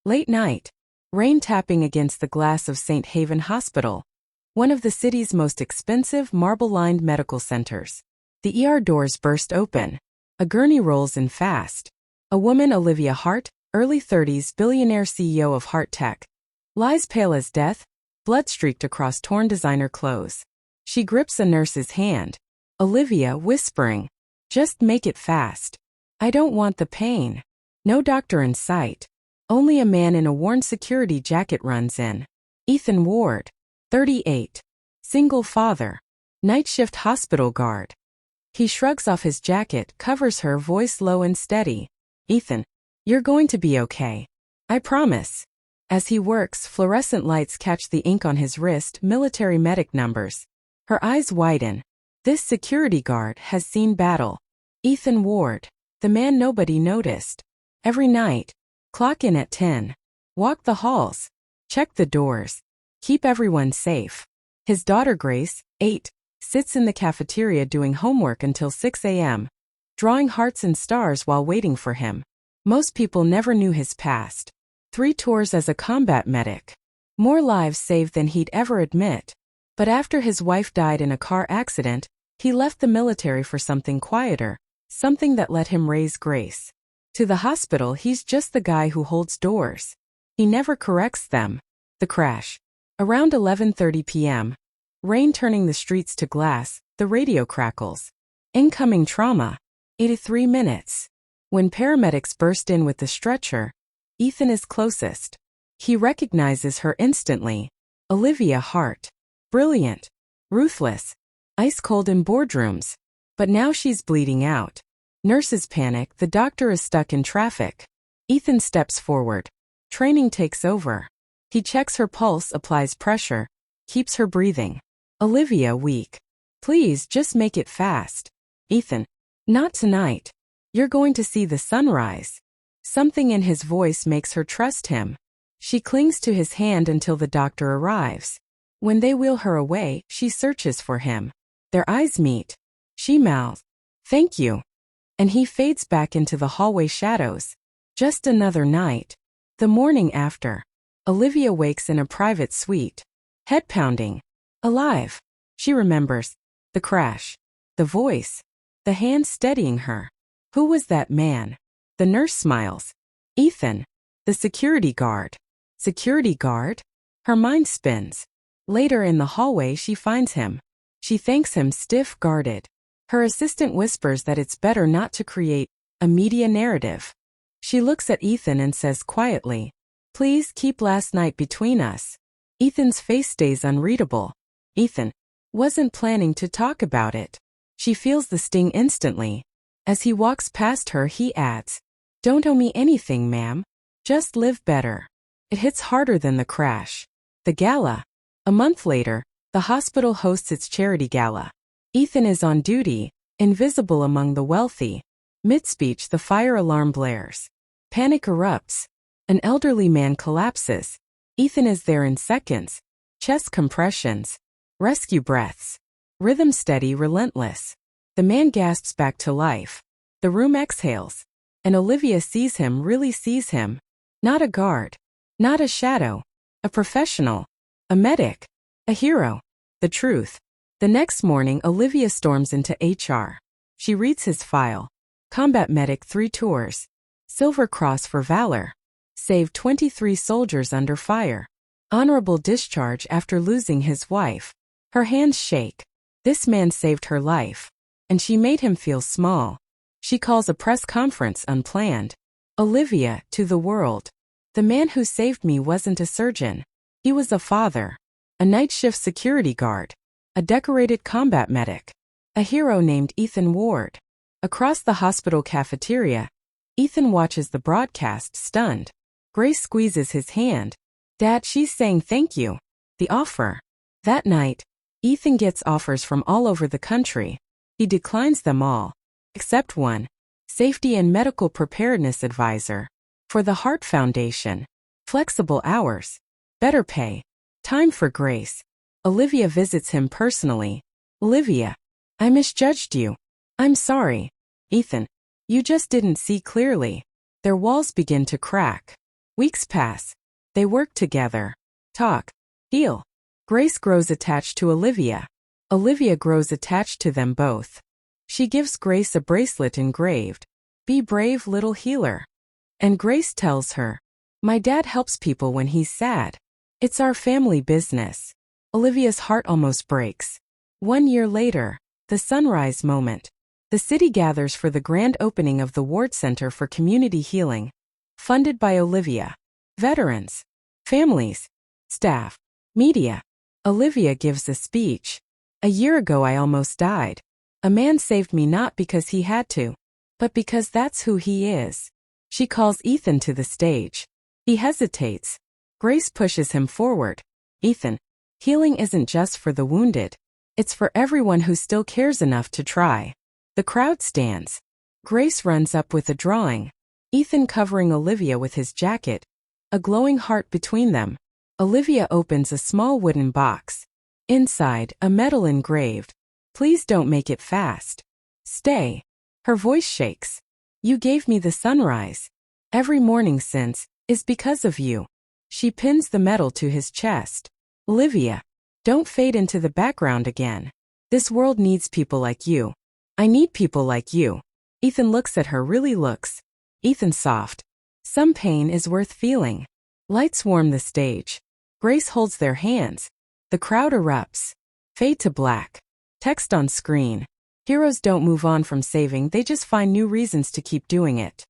Late night. Rain tapping against the glass of St. Haven Hospital, one of the city's most expensive marble-lined medical centers. The ER doors burst open. A gurney rolls in fast. A woman, Olivia Hart, early 30s, billionaire CEO of Hart Tech, lies pale as death, blood streaked across torn designer clothes. She grips a nurse's hand. Olivia, whispering, "Just make it fast. I don't want the pain." No doctor in sight. Only a man in a worn security jacket runs in. Ethan Ward, 38. Single father. Night shift hospital guard. He shrugs off his jacket, covers her, voice low and steady. "Ethan, you're going to be okay. I promise." As he works, fluorescent lights catch the ink on his wrist, military medic numbers. Her eyes widen. This security guard has seen battle. Ethan Ward, the man nobody noticed. Every night. Clock in at 10. Walk the halls. Check the doors. Keep everyone safe. His daughter Grace, 8, sits in the cafeteria doing homework until 6 a.m., drawing hearts and stars while waiting for him. Most people never knew his past. 3 tours as a combat medic. More lives saved than he'd ever admit. But after his wife died in a car accident, he left the military for something quieter, something that let him raise Grace. To the hospital, he's just the guy who holds doors. He never corrects them. The crash. Around 11:30 p.m. Rain turning the streets to glass, the radio crackles. Incoming trauma. 83 minutes. When paramedics burst in with the stretcher, Ethan is closest. He recognizes her instantly. Olivia Hart. Brilliant. Ruthless. Ice cold in boardrooms. But now she's bleeding out. Nurses panic, the doctor is stuck in traffic. Ethan steps forward. Training takes over. He checks her pulse, applies pressure, keeps her breathing. Olivia, weak. "Please, just make it fast." Ethan. "Not tonight. You're going to see the sunrise." Something in his voice makes her trust him. She clings to his hand until the doctor arrives. When they wheel her away, she searches for him. Their eyes meet. She mouths, "Thank you." And he fades back into the hallway shadows. Just another night. The morning after. Olivia wakes in a private suite. Head pounding. Alive. She remembers. The crash. The voice. The hand steadying her. Who was that man? The nurse smiles. Ethan. The security guard. Security guard? Her mind spins. Later in the hallway she finds him. She thanks him, stiff-guarded. Her assistant whispers that it's better not to create a media narrative. She looks at Ethan and says quietly, "Please keep last night between us." Ethan's face stays unreadable. Ethan wasn't planning to talk about it. She feels the sting instantly. As he walks past her, he adds, "Don't owe me anything, ma'am. Just live better." It hits harder than the crash. The gala. A month later, the hospital hosts its charity gala. Ethan is on duty, invisible among the wealthy. Mid-speech, the fire alarm blares. Panic erupts. An elderly man collapses. Ethan is there in seconds. Chest compressions. Rescue breaths. Rhythm steady, relentless. The man gasps back to life. The room exhales. And Olivia sees him, really sees him. Not a guard. Not a shadow. A professional. A medic. A hero. The truth. The next morning, Olivia storms into HR. She reads his file. Combat medic, 3 tours. Silver Cross for valor. Saved 23 soldiers under fire. Honorable discharge after losing his wife. Her hands shake. This man saved her life. And she made him feel small. She calls a press conference unplanned. Olivia, to the world. The man who saved me wasn't a surgeon. He was a father. A night shift security guard. A decorated combat medic. A hero named Ethan Ward. Across the hospital cafeteria, Ethan watches the broadcast, stunned. Grace squeezes his hand. "Dad, she's saying thank you." The offer. That night, Ethan gets offers from all over the country. He declines them all. Except one. Safety and medical preparedness advisor. For the Heart Foundation. Flexible hours. Better pay. Time for Grace. Olivia visits him personally. "Olivia, I misjudged you. I'm sorry." "Ethan, you just didn't see clearly." Their walls begin to crack. Weeks pass. They work together. Talk. Feel. Grace grows attached to Olivia. Olivia grows attached to them both. She gives Grace a bracelet engraved, "Be brave, little healer." And Grace tells her, "My dad helps people when he's sad. It's our family business." Olivia's heart almost breaks. 1 year later, the sunrise moment. The city gathers for the grand opening of the Ward Center for Community Healing, funded by Olivia. Veterans, families, staff, media. Olivia gives a speech. "A year ago I almost died. A man saved me not because he had to, but because that's who he is." She calls Ethan to the stage. He hesitates. Grace pushes him forward. "Ethan, healing isn't just for the wounded. It's for everyone who still cares enough to try." The crowd stands. Grace runs up with a drawing. Ethan covering Olivia with his jacket. A glowing heart between them. Olivia opens a small wooden box. Inside, a medal engraved. "Please don't make it fast. Stay." Her voice shakes. "You gave me the sunrise. Every morning since is because of you." She pins the medal to his chest. "Olivia, don't fade into the background again. This world needs people like you. I need people like you." Ethan looks at her, really looks. Ethan soft. "Some pain is worth feeling." Lights warm the stage. Grace holds their hands. The crowd erupts. Fade to black. Text on screen. Heroes don't move on from saving, they just find new reasons to keep doing it.